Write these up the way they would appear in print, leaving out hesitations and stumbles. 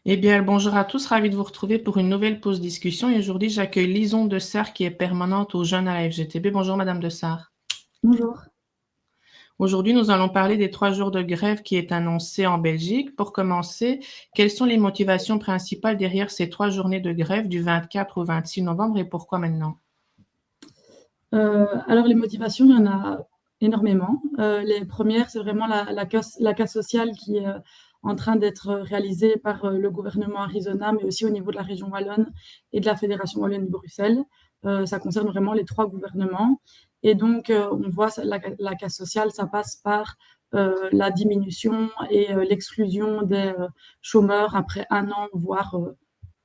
Eh bien, bonjour à tous, ravi de vous retrouver pour une nouvelle pause discussion. Et aujourd'hui, j'accueille Lison de Sarre, qui est permanente aux jeunes à la FGTB. Bonjour, Madame de Sarre. Bonjour. Aujourd'hui, nous allons parler des 3 jours de grève qui est annoncé en Belgique. Pour commencer, quelles sont les motivations principales derrière ces 3 journées de grève du 24 au 26 novembre et pourquoi maintenant? Alors les motivations, il y en a énormément. Les premières, c'est vraiment la casse sociale qui est en train d'être réalisée par le gouvernement Arizona, mais aussi au niveau de la région wallonne et de la Fédération Wallonie-Bruxelles. Ça concerne vraiment les 3 gouvernements. Et donc, on voit la casse sociale, ça passe par la diminution et l'exclusion des chômeurs après 1 an, voire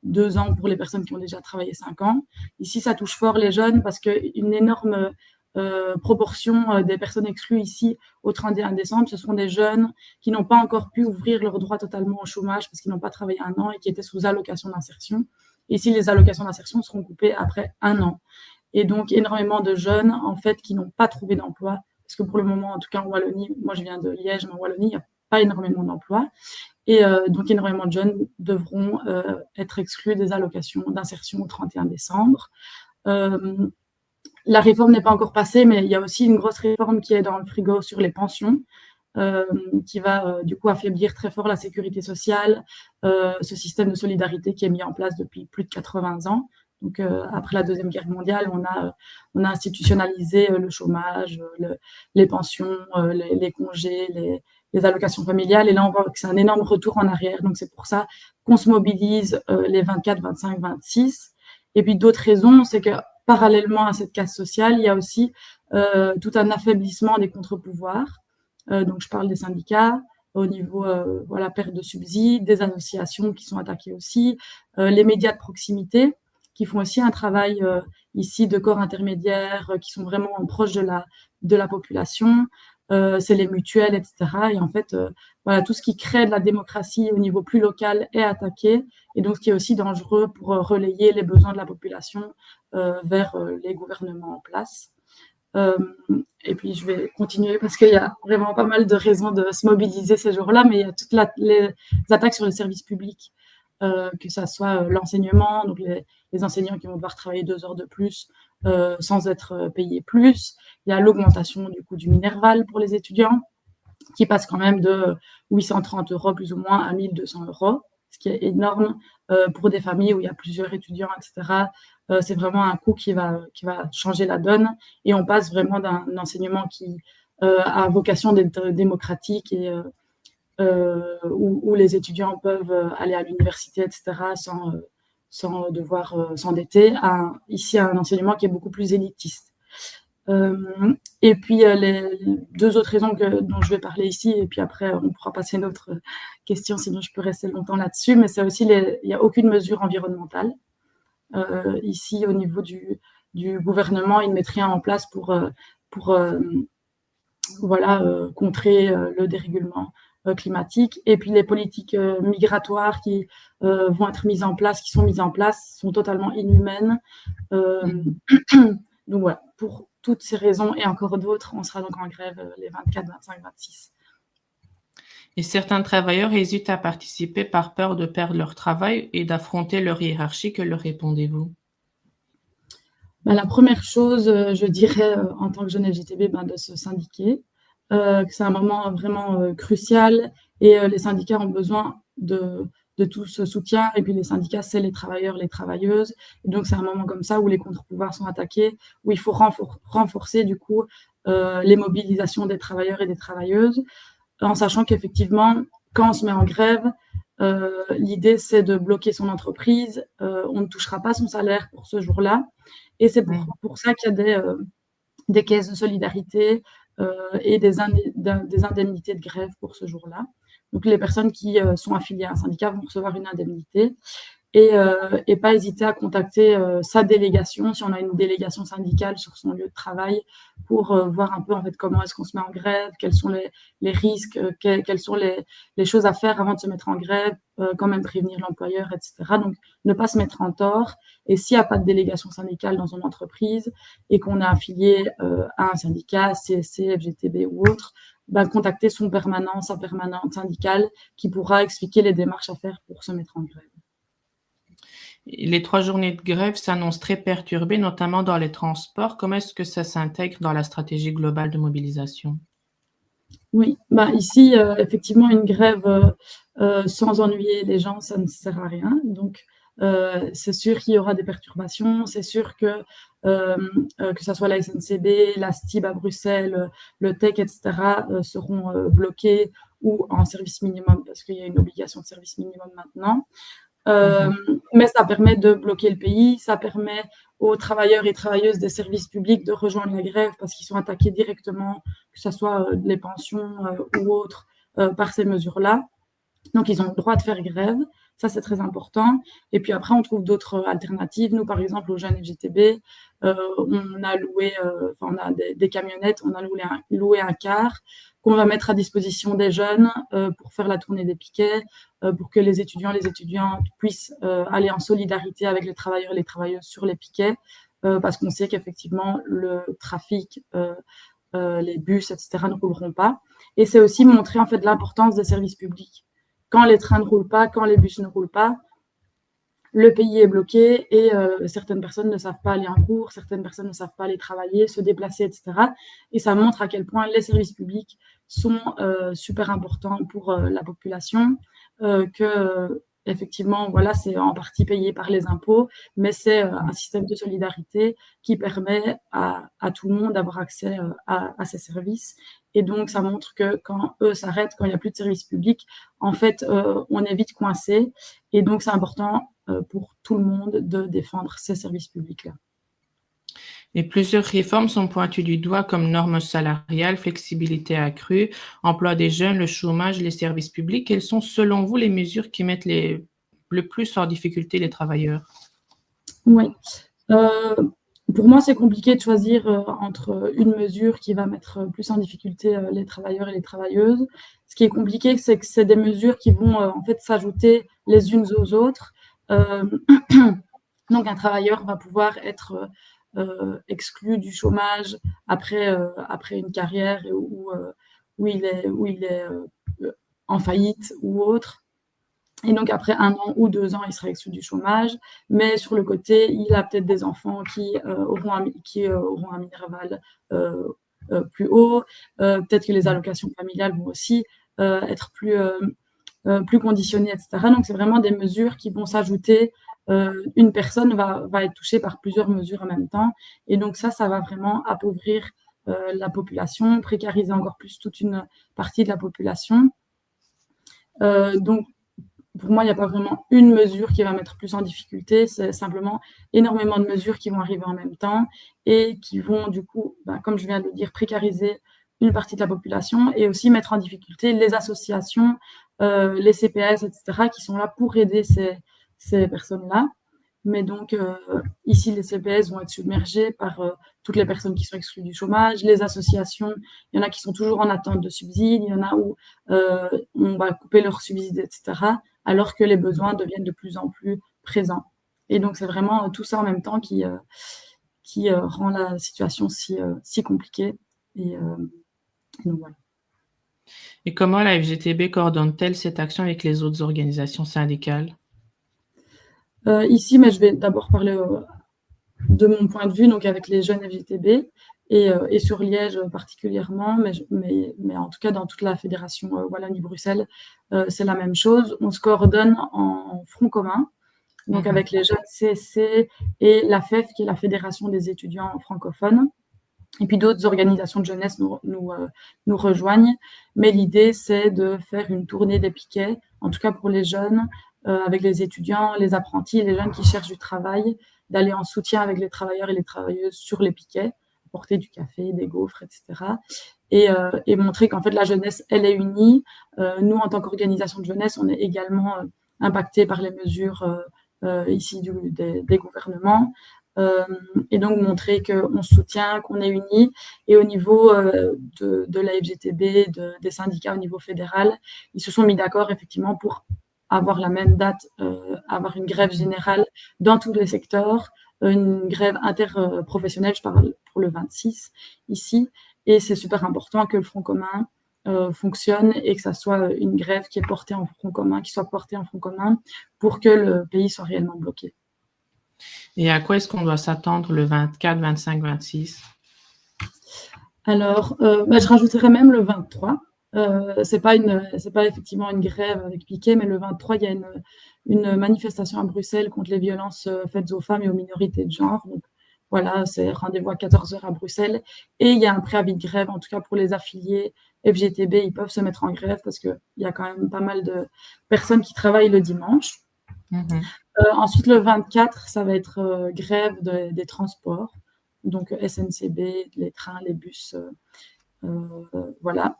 2 ans pour les personnes qui ont déjà travaillé 5 ans. Ici, ça touche fort les jeunes parce qu'une énorme proportion des personnes exclues ici au 31 décembre, ce sont des jeunes qui n'ont pas encore pu ouvrir leurs droits totalement au chômage parce qu'ils n'ont pas travaillé 1 an et qui étaient sous allocation d'insertion. Ici, les allocations d'insertion seront coupées après 1 an. Et donc, énormément de jeunes, en fait, qui n'ont pas trouvé d'emploi. Parce que pour le moment, en tout cas en Wallonie, moi je viens de Liège, mais en Wallonie, il n'y a pas énormément d'emplois. Et donc, énormément de jeunes devront être exclus des allocations d'insertion au 31 décembre. La réforme n'est pas encore passée, mais il y a aussi une grosse réforme qui est dans le frigo sur les pensions, qui va du coup affaiblir très fort la sécurité sociale, ce système de solidarité qui est mis en place depuis plus de 80 ans. Donc, après la Deuxième Guerre mondiale, on a institutionnalisé le chômage, les pensions, les congés, les allocations familiales. Et là, on voit que c'est un énorme retour en arrière. Donc, c'est pour ça qu'on se mobilise les 24, 25, 26. Et puis, d'autres raisons, c'est que parallèlement à cette casse sociale, il y a aussi tout un affaiblissement des contre-pouvoirs. Donc, je parle des syndicats au niveau voilà, perte de subsides, des associations qui sont attaquées aussi, les médias de proximité qui font aussi un travail ici de corps intermédiaires qui sont vraiment proches de la population. C'est les mutuelles, etc. Et en fait, voilà, tout ce qui crée de la démocratie au niveau plus local est attaqué, et donc ce qui est aussi dangereux pour relayer les besoins de la population vers les gouvernements en place. Et puis je vais continuer parce qu'il y a vraiment pas mal de raisons de se mobiliser ces jours-là, mais il y a toutes les attaques sur les services publics, que ça soit l'enseignement, donc les enseignants qui vont devoir travailler 2 heures de plus sans être payés plus. Il y a l'augmentation du coût du Minerval pour les étudiants, qui passe quand même de 830 € plus ou moins à 1200 €, ce qui est énorme pour des familles où il y a plusieurs étudiants, etc. C'est vraiment un coût qui va changer la donne, et on passe vraiment d'un enseignement qui a vocation d'être démocratique et où les étudiants peuvent aller à l'université, etc., sans devoir s'endetter, ici à un enseignement qui est beaucoup plus élitiste. Et puis les 2 autres raisons dont je vais parler ici, et puis après on pourra passer à une autre question, sinon je peux rester longtemps là-dessus, mais c'est aussi il n'y a aucune mesure environnementale. Ici, au niveau du gouvernement, ils ne mettent rien en place pour voilà, contrer le dérèglement climatique. Et puis les politiques migratoires qui vont être mises en place, qui sont mises en place, sont totalement inhumaines. Donc voilà, pour toutes ces raisons et encore d'autres, on sera donc en grève les 24, 25, 26. Et certains travailleurs hésitent à participer par peur de perdre leur travail et d'affronter leur hiérarchie. Que leur répondez-vous? La première chose, je dirais, en tant que jeune LGTB, de se syndiquer, que c'est un moment vraiment crucial, et les syndicats ont besoin de tout ce soutien, et puis les syndicats, c'est les travailleurs, les travailleuses, et donc c'est un moment comme ça où les contre-pouvoirs sont attaqués, où il faut renforcer du coup les mobilisations des travailleurs et des travailleuses, en sachant qu'effectivement, quand on se met en grève, l'idée c'est de bloquer son entreprise, on ne touchera pas son salaire pour ce jour-là, et c'est pour ça qu'il y a des caisses de solidarité et des indemnités de grève pour ce jour-là. Donc les personnes qui sont affiliées à un syndicat vont recevoir une indemnité, et pas hésiter à contacter sa délégation, si on a une délégation syndicale sur son lieu de travail, pour voir un peu en fait comment est-ce qu'on se met en grève, quels sont les risques, quelles sont les choses à faire avant de se mettre en grève, quand même prévenir l'employeur, etc. Donc ne pas se mettre en tort. Et s'il n'y a pas de délégation syndicale dans son entreprise et qu'on est affilié à un syndicat, CSC, FGTB ou autre, contacter sa permanente syndicale qui pourra expliquer les démarches à faire pour se mettre en grève. Les 3 journées de grève s'annoncent très perturbées, notamment dans les transports. Comment est-ce que ça s'intègre dans la stratégie globale de mobilisation? Oui, ici, effectivement, une grève sans ennuyer les gens, ça ne sert à rien. Donc, c'est sûr qu'il y aura des perturbations. C'est sûr que ça soit la SNCB, la STIB à Bruxelles, le TEC, etc., seront bloqués ou en service minimum parce qu'il y a une obligation de service minimum maintenant. Mais ça permet de bloquer le pays, ça permet aux travailleurs et travailleuses des services publics de rejoindre la grève parce qu'ils sont attaqués directement, que ce soit les pensions ou autres, par ces mesures-là. Donc, ils ont le droit de faire grève. Ça, c'est très important. Et puis après, on trouve d'autres alternatives. Nous, par exemple, aux jeunes FGTB, on a loué, on a des camionnettes, on a loué un car qu'on va mettre à disposition des jeunes pour faire la tournée des piquets, pour que les étudiants, les étudiantes puissent aller en solidarité avec les travailleurs et les travailleuses sur les piquets, parce qu'on sait qu'effectivement, le trafic, les bus, etc., ne rouleront pas. Et c'est aussi montrer en fait l'importance des services publics. Quand les trains ne roulent pas, quand les bus ne roulent pas, le pays est bloqué et certaines personnes ne savent pas aller en cours, certaines personnes ne savent pas aller travailler, se déplacer, etc. Et ça montre à quel point les services publics sont super importants pour la population, que effectivement, voilà, c'est en partie payé par les impôts, mais c'est un système de solidarité qui permet à tout le monde d'avoir accès à ces services. Et donc, ça montre que quand eux s'arrêtent, quand il n'y a plus de services publics, en fait, on est vite coincé. Et donc, c'est important pour tout le monde de défendre ces services publics-là. Et plusieurs réformes sont pointues du doigt comme normes salariales, flexibilité accrue, emploi des jeunes, le chômage, les services publics. Quelles sont, selon vous, les mesures qui mettent le plus en difficulté les travailleurs? Oui. Pour moi, c'est compliqué de choisir entre une mesure qui va mettre plus en difficulté les travailleurs et les travailleuses. Ce qui est compliqué, c'est que c'est des mesures qui vont en fait s'ajouter les unes aux autres. Donc, un travailleur va pouvoir être exclu du chômage après une carrière où il est en faillite ou autre. Et donc, après 1 an ou 2 ans, il sera exclu du chômage. Mais sur le côté, il a peut-être des enfants qui auront un minerval plus haut. Peut-être que les allocations familiales vont aussi être plus conditionnées, etc. Donc, c'est vraiment des mesures qui vont s'ajouter. Une personne va être touchée par plusieurs mesures en même temps. Et donc, ça va vraiment appauvrir la population, précariser encore plus toute une partie de la population. Donc, pour moi, il n'y a pas vraiment une mesure qui va mettre plus en difficulté, c'est simplement énormément de mesures qui vont arriver en même temps et qui vont du coup, comme je viens de le dire, précariser une partie de la population et aussi mettre en difficulté les associations, les CPS, etc., qui sont là pour aider ces personnes-là. Mais donc, ici, les CPS vont être submergés par toutes les personnes qui sont exclues du chômage, les associations, il y en a qui sont toujours en attente de subsides, il y en a où on va couper leurs subsides, etc., alors que les besoins deviennent de plus en plus présents. Et donc, c'est vraiment tout ça en même temps qui rend la situation si compliquée. Et donc, voilà. Et comment la FGTB coordonne-t-elle cette action avec les autres organisations syndicales? Ici, mais je vais d'abord parler de mon point de vue, donc avec les jeunes FGTB et sur Liège particulièrement, mais en tout cas dans toute la fédération Wallonie-Bruxelles, c'est la même chose. On se coordonne en front commun, donc avec les jeunes CSC et la FEF, qui est la Fédération des étudiants francophones. Et puis d'autres organisations de jeunesse nous rejoignent. Mais l'idée, c'est de faire une tournée des piquets, en tout cas pour les jeunes, avec les étudiants, les apprentis, les jeunes qui cherchent du travail, d'aller en soutien avec les travailleurs et les travailleuses sur les piquets, porter du café, des gaufres, etc. Et montrer qu'en fait, la jeunesse, elle est unie. Nous, en tant qu'organisation de jeunesse, on est également impactés par les mesures ici des gouvernements. Et donc montrer qu'on se soutient, qu'on est unis. Et au niveau de la FGTB, des syndicats au niveau fédéral, ils se sont mis d'accord effectivement pour avoir la même date, avoir une grève générale dans tous les secteurs, une grève interprofessionnelle, je parle pour le 26 ici. Et c'est super important que le Front commun fonctionne et que ça soit une grève qui est portée en front commun, qui soit portée en front commun pour que le pays soit réellement bloqué. Et à quoi est-ce qu'on doit s'attendre le 24, 25, 26? Alors, je rajouterais même le 23. C'est pas effectivement une grève avec piquet, mais le 23, il y a une manifestation à Bruxelles contre les violences faites aux femmes et aux minorités de genre. Donc, voilà, c'est rendez-vous à 14h à Bruxelles. Et il y a un préavis de grève, en tout cas pour les affiliés FGTB, ils peuvent se mettre en grève parce qu'il y a quand même pas mal de personnes qui travaillent le dimanche. Ensuite, le 24, ça va être grève des transports, donc SNCB, les trains, les bus, voilà.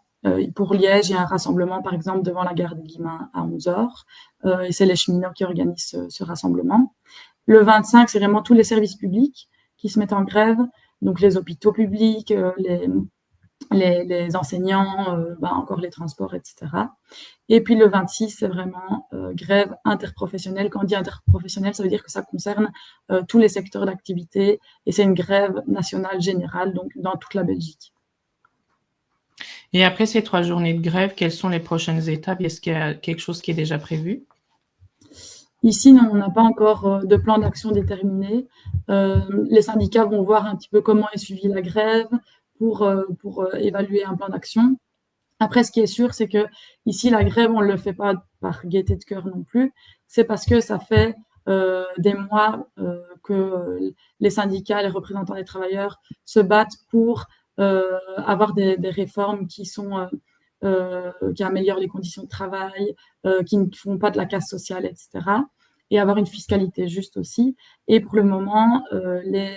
Pour Liège, il y a un rassemblement, par exemple, devant la gare de Guilmain à 11h, et c'est les cheminots qui organisent ce rassemblement. Le 25, c'est vraiment tous les services publics qui se mettent en grève, donc les hôpitaux publics, les enseignants, encore les transports, etc. Et puis le 26, c'est vraiment grève interprofessionnelle. Quand on dit interprofessionnelle, ça veut dire que ça concerne tous les secteurs d'activité et c'est une grève nationale générale, donc dans toute la Belgique. Et après ces 3 journées de grève, quelles sont les prochaines étapes? Est-ce qu'il y a quelque chose qui est déjà prévu? Ici, non, on n'a pas encore de plan d'action déterminé. Les syndicats vont voir un petit peu comment est suivie la grève pour évaluer un plan d'action. Après, ce qui est sûr, c'est que ici, la grève, on ne le fait pas par gaieté de cœur non plus. C'est parce que ça fait des mois que les syndicats, les représentants des travailleurs se battent pour avoir des réformes qui améliorent les conditions de travail, qui ne font pas de la casse sociale, etc. Et avoir une fiscalité juste aussi. Et pour le moment, les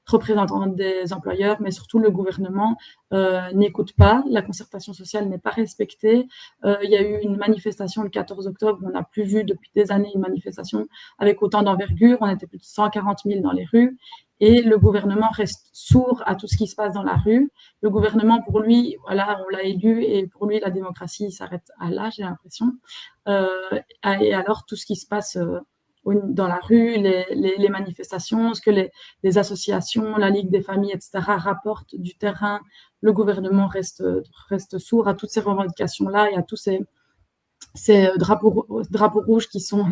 représentants des employeurs, mais surtout le gouvernement, n'écoute pas. La concertation sociale n'est pas respectée. Il y a eu une manifestation le 14 octobre. On n'a plus vu depuis des années une manifestation avec autant d'envergure. On était plus de 140 000 dans les rues. Et le gouvernement reste sourd à tout ce qui se passe dans la rue. Le gouvernement, pour lui, voilà, on l'a élu et pour lui, la démocratie s'arrête à là, j'ai l'impression. Et alors, tout ce qui se passe dans la rue, les manifestations, ce que les associations, la Ligue des familles, etc., rapportent du terrain, le gouvernement reste sourd à toutes ces revendications-là et à tous ces drapeaux rouges qui sont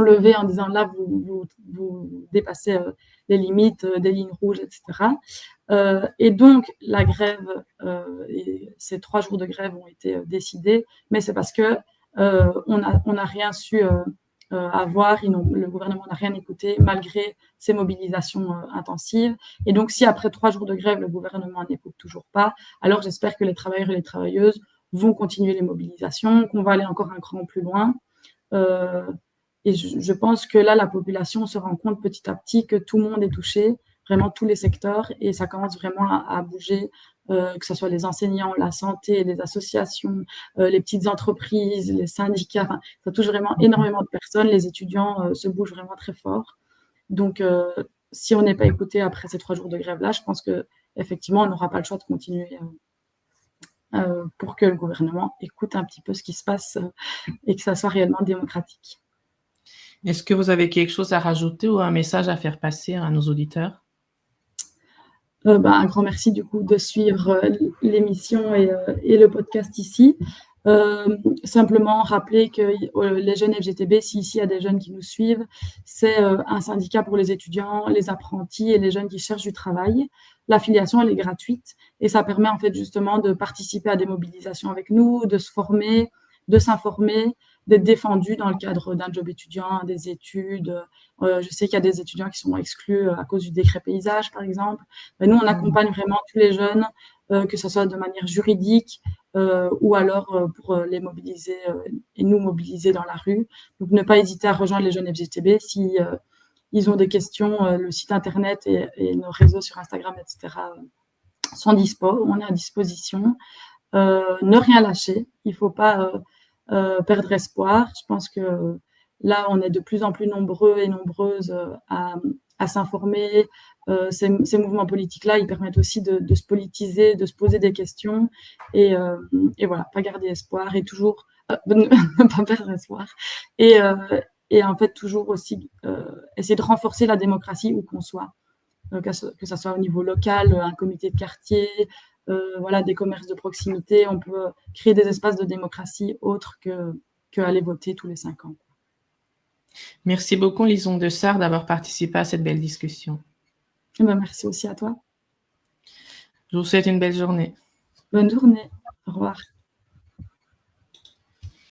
levés en disant là, vous dépassez les limites des lignes rouges, etc. Et donc, la grève, et ces 3 jours de grève ont été décidés, mais c'est parce que on n'a rien su avoir, le gouvernement n'a rien écouté malgré ces mobilisations intensives. Et donc, si après 3 jours de grève, le gouvernement n'écoute toujours pas, alors j'espère que les travailleurs et les travailleuses vont continuer les mobilisations, qu'on va aller encore un cran plus loin. Et je pense que là, la population se rend compte petit à petit que tout le monde est touché, vraiment tous les secteurs, et ça commence vraiment à bouger, que ce soit les enseignants, la santé, les associations, les petites entreprises, les syndicats, enfin, ça touche vraiment énormément de personnes. Les étudiants se bougent vraiment très fort. Donc, si on n'est pas écouté après ces 3 jours de grève-là, je pense qu'effectivement, on n'aura pas le choix de continuer pour que le gouvernement écoute un petit peu ce qui se passe et que ça soit réellement démocratique. Est-ce que vous avez quelque chose à rajouter ou un message à faire passer à nos auditeurs? Un grand merci du coup de suivre l'émission et le podcast ici. Simplement rappeler que les jeunes FGTB, si ici il y a des jeunes qui nous suivent, c'est un syndicat pour les étudiants, les apprentis et les jeunes qui cherchent du travail. L'affiliation, elle est gratuite et ça permet en fait justement de participer à des mobilisations avec nous, de se former, de s'informer, d'être défendu dans le cadre d'un job étudiant, des études. Je sais qu'il y a des étudiants qui sont exclus à cause du décret paysage, par exemple. Mais nous, on accompagne vraiment tous les jeunes, que ce soit de manière juridique ou alors pour les mobiliser et nous mobiliser dans la rue. Donc, ne pas hésiter à rejoindre les jeunes FGTB si ils ont des questions. Le site internet et nos réseaux sur Instagram, etc. sont dispo. On est à disposition. Ne rien lâcher. Il ne faut pas perdre espoir. Je pense que là, on est de plus en plus nombreux et nombreuses à s'informer. Ces mouvements politiques-là, ils permettent aussi de se politiser, de se poser des questions et voilà, pas garder espoir et toujours ne pas perdre espoir. Et en fait, toujours aussi essayer de renforcer la démocratie où qu'on soit. Que ça soit au niveau local, un comité de quartier, voilà, des commerces de proximité. On peut créer des espaces de démocratie autres que aller voter tous les 5 ans. Merci beaucoup, Lison Dessart, d'avoir participé à cette belle discussion. Eh ben, merci aussi à toi. Je vous souhaite une belle journée. Bonne journée. Au revoir.